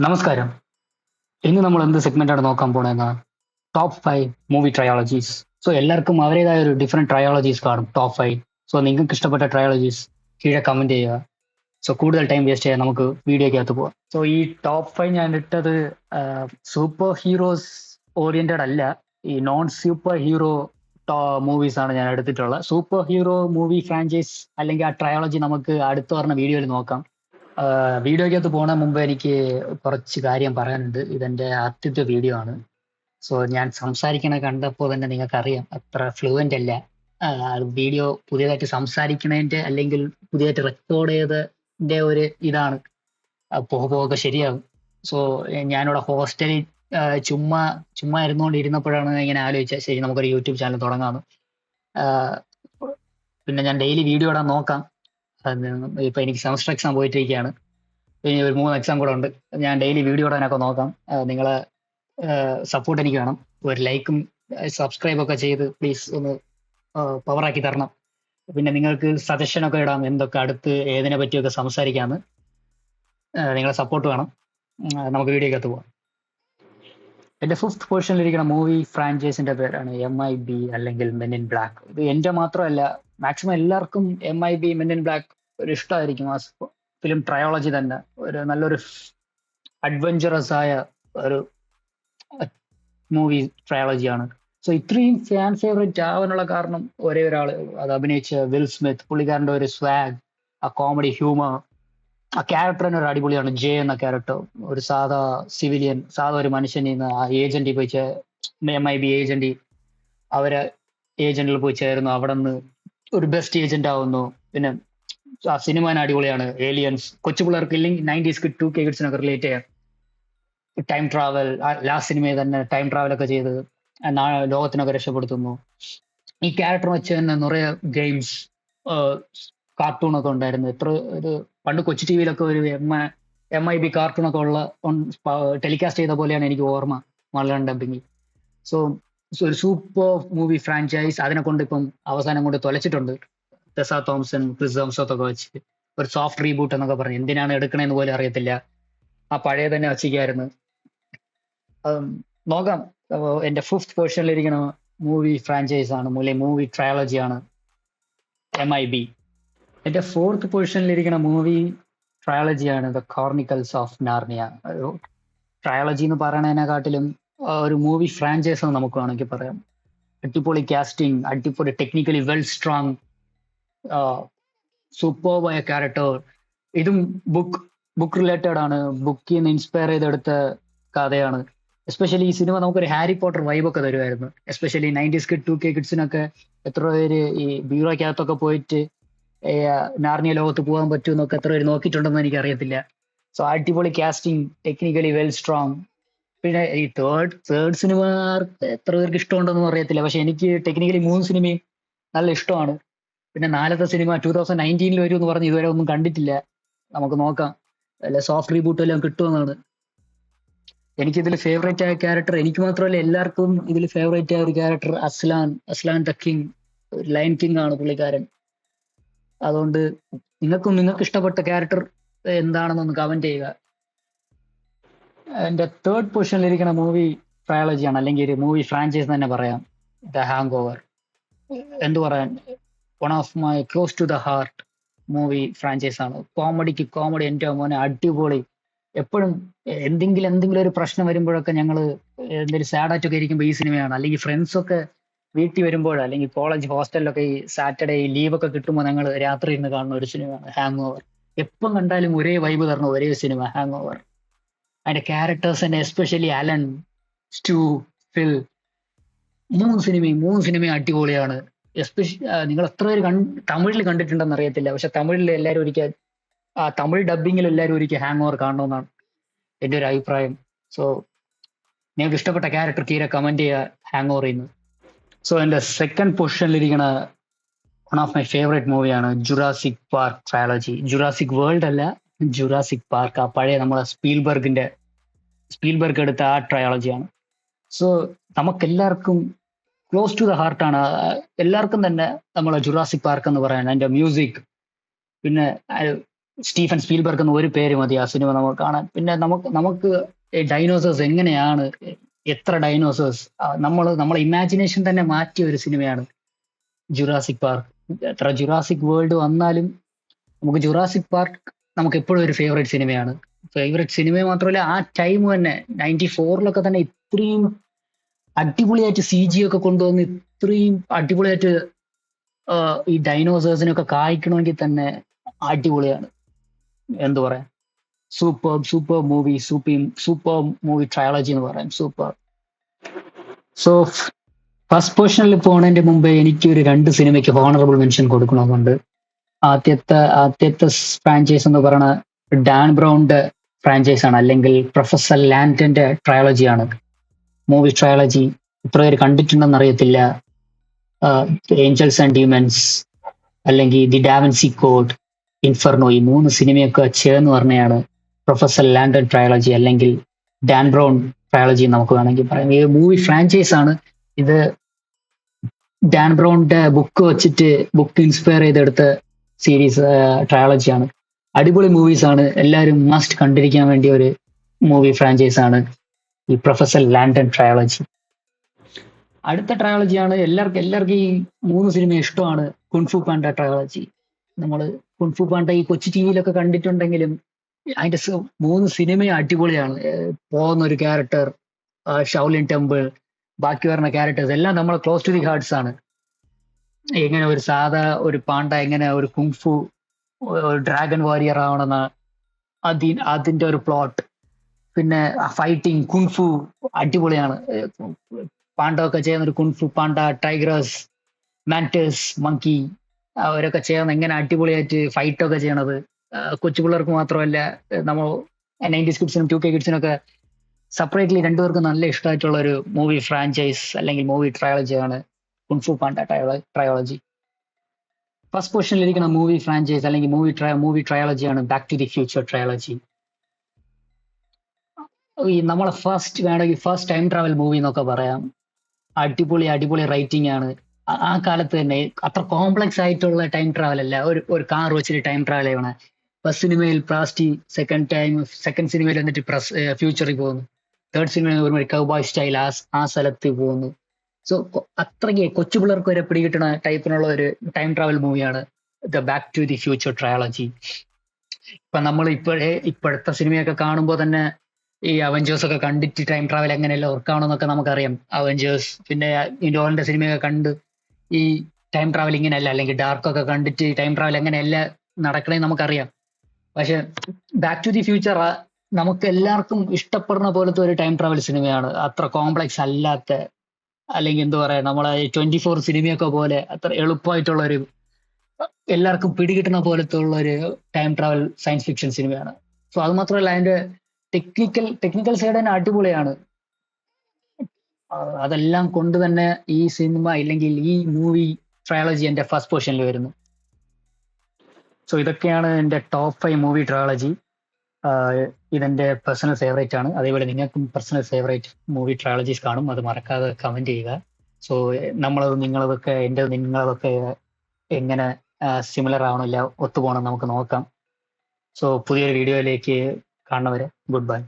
നമസ്കാരം. ഇന്ന് നമ്മൾ എന്ത് സെഗ്മെന്റാണ് നോക്കാൻ പോണേന്ന് ടോപ്പ് 5 മൂവി ട്രയോളജീസ്. സോ എല്ലാവർക്കും അവരുടേതായ ഒരു ഡിഫറെന്റ് ട്രയോളജീസ് കാണും ടോപ്പ് 5. സോ നിങ്ങൾക്ക് ഇഷ്ടപ്പെട്ട ട്രയോളജീസ് കീഴെ കമന്റ് ചെയ്യുക. സോ കൂടുതൽ ടൈം വേസ്റ്റ് ചെയ്യാൻ നമുക്ക് വീഡിയോക്കകത്ത് പോവാം. സോ ഈ ടോപ്പ് 5 ഞാൻ ഇട്ടത് സൂപ്പർ ഹീറോസ് ഓറിയന്റഡ് അല്ല, ഈ നോൺ സൂപ്പർ ഹീറോ മൂവീസ് ആണ് ഞാൻ എടുത്തിട്ടുള്ളത്. സൂപ്പർ ഹീറോ മൂവി ഫ്രാഞ്ചൈസ് അല്ലെങ്കിൽ ആ ട്രയോളജി നമുക്ക് അടുത്ത് പറഞ്ഞ വീഡിയോയിൽ നോക്കാം. വീഡിയോക്കകത്ത് പോണ മുമ്പ് എനിക്ക് കുറച്ച് കാര്യം പറയാനുണ്ട്. ഇതെന്റെ ആദ്യത്തെ വീഡിയോ ആണ്. സോ ഞാൻ സംസാരിക്കണ കണ്ടപ്പോൾ തന്നെ നിങ്ങൾക്ക് അറിയാം അത്ര ഫ്ലുവന്റ് അല്ല. വീഡിയോ പുതിയതായിട്ട് സംസാരിക്കണതിന്റെ അല്ലെങ്കിൽ പുതിയതായിട്ട് റെക്കോർഡ് ചെയ്തതിന്റെ ഒരു ഇതാണ്. പോകെ പോകെ ശരിയാകും. സോ ഞാനിവിടെ ഹോസ്റ്റലിൽ ചുമ്മാ ചുമ്മാ ഇരുന്നപ്പോഴാണ് ഇങ്ങനെ ആലോചിച്ചത്, ശരി നമുക്കൊരു യൂട്യൂബ് ചാനൽ തുടങ്ങാമെന്ന്. പിന്നെ ഞാൻ ഡെയിലി വീഡിയോ ഇടാൻ നോക്കാം. ഇപ്പൊ എനിക്ക് സെമസ്റ്റർ എക്സാം പോയിട്ടിരിക്കുകയാണ്. ഇനി ഒരു 3 എക്സാം കൂടെ ഉണ്ട്. ഞാൻ ഡെയിലി വീഡിയോ ഇടാനൊക്കെ നോക്കാം. നിങ്ങളെ സപ്പോർട്ട് എനിക്ക് വേണം. ഒരു ലൈക്കും സബ്സ്ക്രൈബ് ഒക്കെ ചെയ്ത് പ്ലീസ് ഒന്ന് പവറാക്കി തരണം. പിന്നെ നിങ്ങൾക്ക് സജഷൻ ഒക്കെ ഇടാം, എന്തൊക്കെ അടുത്ത് ഏതിനെ പറ്റിയൊക്കെ സംസാരിക്കാമെന്ന്. നിങ്ങളെ സപ്പോർട്ട് വേണം. നമുക്ക് വീഡിയോക്കകത്ത് പോവാം. എന്റെ 5th പൊസിഷനിലിരിക്കുന്ന മൂവി ഫ്രാഞ്ചൈസിന്റെ പേരാണ് MIB അല്ലെങ്കിൽ മെൻ ഇൻ ബ്ലാക്ക്. ഇത് എന്റെ മാത്രമല്ല, മാക്സിമം എല്ലാവർക്കും MIB മെൻ ഇൻ ബ്ലാക്ക് ഒരു ഇഷ്ടമായിരിക്കും. ആ ഫിലിം ട്രയോളജി തന്നെ ഒരു നല്ലൊരു അഡ്വഞ്ചറസ് ആയ ഒരു മൂവി ട്രയോളജിയാണ്. സോ ഇത്രയും ഫാൻ ഫേവറേറ്റ് ആവാനുള്ള കാരണം ഒരേ ഒരാൾ, അത് അഭിനയിച്ച വിൽ സ്മിത്ത്. പുള്ളിക്കാരന്റെ ഒരു സ്വാഗ്, ആ കോമഡി ഹ്യൂമർ, ആ ക്യാരക്ടർ തന്നെ ഒരു അടിപൊളിയാണ്. ജെ എന്ന ക്യാരക്ടർ ഒരു സാധാ സിവിലിയൻ, സാധാ ഒരു മനുഷ്യനിൽ നിന്ന് ആ ഏജന്റിൽ പോയി MIB ഏജന്റ്, അവരെ ഏജന്റിൽ പോയി ചേരുന്നു. അവിടെ നിന്ന് ഒരു ബെസ്റ്റ് ഏജന്റ് ആവുന്നു. പിന്നെ ആ സിനിമ അടിപൊളിയാണ്. ഏലിയൻസ് കൊച്ചു പിള്ളേർക്ക് ഇല്ലെങ്കിൽ 90s കിഡ് 2K കിഡ്സിനൊക്കെ റിലേറ്റ് ചെയ്യാം. ടൈം ട്രാവൽ, ലാസ്റ്റ് സിനിമയിൽ തന്നെ ടൈം ട്രാവൽ ഒക്കെ ചെയ്ത് ലോകത്തിനൊക്കെ രക്ഷപ്പെടുത്തുന്നു. ഈ ക്യാരക്ടർ വെച്ച് തന്നെ നിറയെ ഗെയിംസ്, കാർട്ടൂണൊക്കെ ഉണ്ടായിരുന്നു. എത്ര ഒരു പണ്ട് കൊച്ചു ടിവിയിലൊക്കെ ഒരു MIB കാർട്ടൂണൊക്കെ ഉള്ള ടെലികാസ്റ്റ് ചെയ്ത പോലെയാണ് എനിക്ക് ഓർമ്മ, മലയാളം ഡബിങ്. സോ ഒരു സൂപ്പർ മൂവി ഫ്രാഞ്ചൈസ്. അതിനെ കൊണ്ട് ഇപ്പം അവസാനം കൊണ്ട് തൊലച്ചിട്ടുണ്ട്. ടെസ തോംസൺ, ക്രിസ് ഹെംസ്വർത്ത് ഒക്കെ വെച്ച് ഒരു സോഫ്റ്റ് റീബൂട്ട് എന്നൊക്കെ പറഞ്ഞു. എന്തിനാണ് എടുക്കണേന്ന് പോലും അറിയത്തില്ല. ആ പഴയ തന്നെ വച്ചിരിക്കായിരുന്നു. നോക്കാം. എന്റെ 5th പൊസിഷനിലിരിക്കുന്ന മൂവി ഫ്രാഞ്ചൈസ് ആണ്, മൂവി ട്രയോളജി ആണ് MIB. എന്റെ 4th പൊസിഷനിലിരിക്കുന്ന മൂവി ട്രയോളജി ആണ് ദ ക്രോണിക്കൽസ് ഓഫ് നാർണിയ. ഒരു ട്രയോളജി എന്ന് പറയണതിനെക്കാട്ടിലും ഒരു മൂവി ഫ്രാഞ്ചൈസ് എന്ന് നമുക്ക് വേണമെങ്കിൽ പറയാം. അടിപൊളി കാസ്റ്റിംഗ്, അടിപൊളി ടെക്നിക്കലി വെൽ സ്ട്രോങ്, സൂപ്പർബായ ക്യാരക്ടർ. ഇതും ബുക്ക് റിലേറ്റഡ് ആണ്. ബുക്കിൽ നിന്ന് ഇൻസ്പയർ ചെയ്തെടുത്ത കഥയാണ്. എസ്പെഷ്യലി ഈ സിനിമ നമുക്കൊരു ഹാരി പോട്ടർ വൈബൊക്കെ തരുമായിരുന്നു. എസ്പെഷ്യലി 90s കിഡ് 2K കിഡ്സിനൊക്കെ എത്ര പേര് ഈ ബ്യൂറോക്കകത്തൊക്കെ പോയിട്ട് നാർണിയ ലോകത്ത് പോകാൻ പറ്റുമെന്നൊക്കെ എത്ര പേര് നോക്കിയിട്ടുണ്ടെന്ന് എനിക്ക് അറിയത്തില്ല. സോ അടിപൊളി കാസ്റ്റിംഗ്, ടെക്നിക്കലി വെൽ സ്ട്രോങ്. പിന്നെ ഈ തേർഡ് സിനിമ എത്ര പേർക്ക് ഇഷ്ടമുണ്ടെന്നൊന്നും അറിയത്തില്ല. പക്ഷെ എനിക്ക് ടെക്നിക്കലി 3 സിനിമയും നല്ല ഇഷ്ടമാണ്. പിന്നെ 4ത്തെ സിനിമ 2019 വരും എന്ന് പറഞ്ഞ് ഇതുവരെ ഒന്നും കണ്ടിട്ടില്ല. നമുക്ക് നോക്കാം, അല്ല സോഫ്റ്റ് റീബൂട്ട് എല്ലാം കിട്ടുമെന്നാണ്. എനിക്കിതിൽ ഫേവറേറ്റ് ആയ ക്യാരക്ടർ, എനിക്ക് മാത്രമല്ല എല്ലാവർക്കും ഇതിൽ ഫേവറേറ്റ് ആയ ഒരു character Aslan the king, lion king ആണ് പുള്ളിക്കാരൻ. അതുകൊണ്ട് നിങ്ങൾക്ക് ഇഷ്ടപ്പെട്ട ക്യാരക്ടർ എന്താണെന്നൊന്ന് കമന്റ് ചെയ്യുക. എന്റെ 3rd പൊസിഷനിലിരിക്കുന്ന മൂവി ട്രയോളജിയാണ്, അല്ലെങ്കിൽ ഒരു മൂവി ഫ്രാഞ്ചൈസ് തന്നെ പറയാം, ദ ഹാങ് ഓവർ. എന്തു പറയാൻ, one of my close to the heart movie franchise ആണ്. കോമഡിക്ക് കോമഡി, എൻ്റെ മോനെ അടിപൊളി. എപ്പോഴും എന്തെങ്കിലും ഒരു പ്രശ്നം വരുമ്പോഴൊക്കെ ഞങ്ങൾ എന്തെങ്കിലും സാഡായിട്ടൊക്കെ ഇരിക്കുമ്പോൾ ഈ സിനിമയാണ്, അല്ലെങ്കിൽ ഫ്രണ്ട്സൊക്കെ വീട്ടിൽ വരുമ്പോൾ, അല്ലെങ്കിൽ കോളേജ് ഹോസ്റ്റലിലൊക്കെ ഈ സാറ്റർഡേ ലീവൊക്കെ കിട്ടുമ്പോൾ ഞങ്ങൾ രാത്രി ഇരുന്ന് കാണുന്ന ഒരു സിനിമയാണ് ഹാങ് ഓവർ. എപ്പം കണ്ടാലും ഒരേ വൈബ് തരുന്ന ഒരേ സിനിമ ഹാങ് ഓവർ. അതിന്റെ ക്യാരക്ടേഴ്സ് തന്നെ, എസ്പെഷ്യലി അലൻ, സ്റ്റൂ, ഫിൽ, 3 സിനിമയും അടിപൊളിയാണ്. നിങ്ങൾ എത്ര പേര് തമിഴിൽ കണ്ടിട്ടുണ്ടെന്ന് അറിയത്തില്ല. പക്ഷെ തമിഴിൽ എല്ലാവരും ഒരിക്കൽ, തമിഴ് ഡബിങ്ങിൽ എല്ലാവരും ഒരിക്കൽ ഹാങ് ഓവർ കാണണമെന്നാണ് എൻ്റെ ഒരു അഭിപ്രായം. സോ നിങ്ങൾക്ക് ഇഷ്ടപ്പെട്ട ക്യാരക്ടർ കീരെ കമന്റ് ചെയ്യുക ഹാങ് ഓവർ ചെയ്യുന്നത്. സോ എൻ്റെ 2nd പൊസിഷനിലിരിക്കുന്ന വൺ ഓഫ് മൈ ഫേവറേറ്റ് മൂവിയാണ് Jurassic Park trilogy. Jurassic World അല്ല, ജുറാസിക് പാർക്ക്. ആ പഴയ നമ്മളെ സ്പീൽബർഗ് എടുത്ത ആ ട്രയോളജിയാണ്. സോ നമുക്കെല്ലാവർക്കും ക്ലോസ് ടു ദ ഹാർട്ടാണ്. എല്ലാവർക്കും തന്നെ നമ്മളെ ജുറാസിക് പാർക്ക് എന്ന് പറയാൻ അതിന്റെ മ്യൂസിക്, പിന്നെ സ്റ്റീഫൻ സ്പീൽബർഗ് എന്ന ഒരു പേര് മതി ആ സിനിമ നമുക്ക് കാണാൻ. പിന്നെ നമുക്ക് ഡൈനോസേഴ്സ് എങ്ങനെയാണ്, എത്ര ഡൈനോസേഴ്സ്, നമ്മളെ ഇമാജിനേഷൻ തന്നെ മാറ്റിയ ഒരു സിനിമയാണ് ജുറാസിക് പാർക്ക്. എത്ര ജുറാസിക് വേൾഡ് വന്നാലും നമുക്ക് ജുറാസിക് പാർക്ക് നമുക്ക് എപ്പോഴും ഒരു ഫേവറേറ്റ് സിനിമയാണ്. ഫേവറേറ്റ് സിനിമ മാത്രമല്ല, ആ ടൈം തന്നെ 94 തന്നെ ഇത്രയും അടിപൊളിയായിട്ട് CG ഒക്കെ കൊണ്ടുവന്ന് ഇത്രയും അടിപൊളിയായിട്ട് ഈ ഡൈനോസേഴ്സിനൊക്കെ കായ്ക്കണമെങ്കിൽ തന്നെ അടിപൊളിയാണ്. എന്തു പറയാം, സൂപ്പർ മൂവി ട്രയോളജി എന്ന് പറയാം, സൂപ്പർ. സോ ഫസ്റ്റ് പൊസിഷനിൽ പോണതിന്റെ മുമ്പേ എനിക്ക് ഒരു 2 സിനിമയ്ക്ക് ഹോണറബിൾ മെൻഷൻ കൊടുക്കണമെന്നുണ്ട്. ആദ്യത്തെ ഫ്രാഞ്ചൈസ് എന്ന് പറയുന്ന ഡാൻ ബ്രൗണിന്റെ ഫ്രാഞ്ചൈസ് ആണ്, അല്ലെങ്കിൽ പ്രൊഫസർ ലാൻഡന്റെ ട്രയോളജിയാണ്. മൂവി ട്രയോളജി ഇത്ര പേര് കണ്ടിട്ടുണ്ടെന്ന് അറിയത്തില്ല. ഏഞ്ചൽസ് ആൻഡ് ഡീമൻസ്, അല്ലെങ്കിൽ ദി ഡാവിൻസി കോഡ്, ഇൻഫെർണോ, ഈ 3 സിനിമയൊക്കെ ചേർന്ന് പറഞ്ഞതാണ് പ്രൊഫസർ ലാൻഡൻ ട്രയോളജി, അല്ലെങ്കിൽ ഡാൻ ബ്രൗൺ ട്രയോളജി നമുക്ക് വേണമെങ്കിൽ പറയാം. ഈ മൂവി ഫ്രാഞ്ചൈസ് ആണ് ഇത്. ഡാൻ ബ്രൗണിന്റെ ബുക്ക് ഇൻസ്പയർ ചെയ്തെടുത്ത സീരീസ് ട്രയോളജിയാണ്. അടിപൊളി മൂവീസ് ആണ്, എല്ലാവരും മസ്റ്റ് കണ്ടിരിക്കാൻ വേണ്ടിയ ഒരു മൂവി ഫ്രാഞ്ചൈസ് ആണ് ഈ പ്രൊഫസർ ലാൻഡൻ ട്രയോളജി. അടുത്ത ട്രയോളജിയാണ് എല്ലാവർക്കും ഈ 3 സിനിമ ഇഷ്ടമാണ്, കുൻഫു പാണ്ട ട്രയോളജി. നമ്മൾ കുൻഫു പാണ്ട ഈ കൊച്ചു ടിവിയിലൊക്കെ കണ്ടിട്ടുണ്ടെങ്കിലും അതിന്റെ 3 സിനിമയും അടിപൊളിയാണ്. പോകുന്ന ഒരു ക്യാരക്ടർ, ഷൗലിൻ ടെമ്പിൾ, ബാക്കി വരുന്ന ക്യാരക്ടേഴ്സ് എല്ലാം നമ്മളെ ക്ലോസ് ടു ദി ഹാർട്സ് ആണ്. എങ്ങനെ ഒരു സാധാ ഒരു പാണ്ട എങ്ങനെ ഒരു കുങ്ഫു ഡ്രാഗൺ വാരിയർ ആവണമെന്ന അതിന്റെ ഒരു പ്ലോട്ട്, പിന്നെ ഫൈറ്റിംഗ്, കുൻഫു അടിപൊളിയാണ്. പാണ്ടൊക്കെ ചെയ്യുന്ന ഒരു കുൻഫു പാണ്ട, ടൈഗ്രസ്, മാൻറ്റസ്, മങ്കി, അവരൊക്കെ ചേർന്ന് എങ്ങനെ അടിപൊളിയായിട്ട് ഫൈറ്റ് ഒക്കെ ചെയ്യണത്. കൊച്ചു പിള്ളേർക്ക് മാത്രമല്ല, നമ്മൾ 90s കിഡ്സിനും 2K കിഡ്സിനൊക്കെ സെപ്പറേറ്റ്ലി രണ്ടുപേർക്കും നല്ല ഇഷ്ടമായിട്ടുള്ള ഒരു മൂവി ഫ്രാഞ്ചൈസ് അല്ലെങ്കിൽ മൂവി ട്രയോളജിയാണ് കുൻഫു പാണ്ട ട്രയോളജി. ഫസ്റ്റ് പൊസിഷനിൽ ഇരിക്കുന്ന മൂവി ഫ്രാഞ്ചൈസ് അല്ലെങ്കിൽ മൂവി ട്രയോളജിയാണ് Back to the future trilogy. ഈ നമ്മളെ ഫസ്റ്റ് ടൈം ട്രാവൽ മൂവി എന്നൊക്കെ പറയാം. അടിപൊളി റൈറ്റിംഗ് ആണ്. ആ കാലത്ത് തന്നെ അത്ര കോംപ്ലക്സ് ആയിട്ടുള്ള ടൈം ട്രാവൽ അല്ല. ഒരു കാർ വെച്ചിട്ട് ടൈം ട്രാവൽ ചെയ്യണം. ഫസ്റ്റ് സിനിമയിൽ പ്ലാസ്റ്റി, സെക്കൻഡ് സിനിമയിൽ എന്നിട്ട് ഫ്യൂച്ചറിൽ പോകുന്നു, തേർഡ് സിനിമയിൽ ഒരു കൗബോയ് സ്റ്റൈൽ ആ സ്ഥലത്ത് പോകുന്നു. സോ അത്രയ്ക്ക് കൊച്ചു പിള്ളേർക്ക് വരെ പിടികിട്ടുന്ന ടൈപ്പിനുള്ള ഒരു ടൈം ട്രാവൽ മൂവിയാണ് the back to the future trilogy. ഇപ്പൊ നമ്മൾ ഇപ്പോഴത്തെ സിനിമയൊക്കെ കാണുമ്പോൾ തന്നെ ഈ അവഞ്ചേഴ്സ് ഒക്കെ കണ്ടിട്ട് ടൈം ട്രാവൽ എങ്ങനെയല്ല വർക്കാവണമെന്നൊക്കെ നമുക്കറിയാം. അവഞ്ചേഴ്സ്, പിന്നെ നോളന്റെ സിനിമയൊക്കെ കണ്ട് ഈ ടൈം ട്രാവൽ ഇങ്ങനെയല്ല, അല്ലെങ്കിൽ ഡാർക്കൊക്കെ കണ്ടിട്ട് ടൈം ട്രാവൽ എങ്ങനെയല്ല നടക്കണേ നമുക്കറിയാം. പക്ഷെ ബാക്ക് ടു ദി ഫ്യൂച്ചർ നമുക്ക് എല്ലാവർക്കും ഇഷ്ടപ്പെടുന്ന പോലത്തെ ഒരു ടൈം ട്രാവൽ സിനിമയാണ്. അത്ര കോംപ്ലക്സ് അല്ലാത്ത, അല്ലെങ്കിൽ എന്താ പറയാ, നമ്മളെ 24 സിനിമയൊക്കെ പോലെ അത്ര എളുപ്പമായിട്ടുള്ള ഒരു, എല്ലാവർക്കും പിടികിട്ടുന്ന പോലത്തെ ഉള്ള ഒരു ടൈം ട്രാവൽ സയൻസ് ഫിക്ഷൻ സിനിമയാണ്. സോ അത് മാത്രമല്ല, അതിന്റെ ടെക്നിക്കൽ സൈഡ് തന്നെ അടിപൊളിയാണ്. അതെല്ലാം കൊണ്ട് തന്നെ ഈ സിനിമ അല്ലെങ്കിൽ ഈ മൂവി ട്രയോളജി എന്റെ ഫസ്റ്റ് പൊസിഷനിൽ വരുന്നു. സോ ഇതൊക്കെയാണ് എന്റെ ടോപ്പ് 5 മൂവി ട്രയോളജി. ഇതെന്റെ പേഴ്സണൽ ഫേവറേറ്റ് ആണ്. അതേപോലെ നിങ്ങൾക്കും പേഴ്സണൽ ഫേവറേറ്റ് മൂവി ട്രയോളജീസ് കാണും, അത് മറക്കാതെ കമന്റ് ചെയ്യുക. സോ നിങ്ങളതൊക്കെ എങ്ങനെ സിമിലർ ആവണില്ല, ഒത്തുപോകണം നമുക്ക് നോക്കാം. സോ പുതിയൊരു വീഡിയോയിലേക്ക് കാണുന്നവരെ ഗുഡ് ബൈ.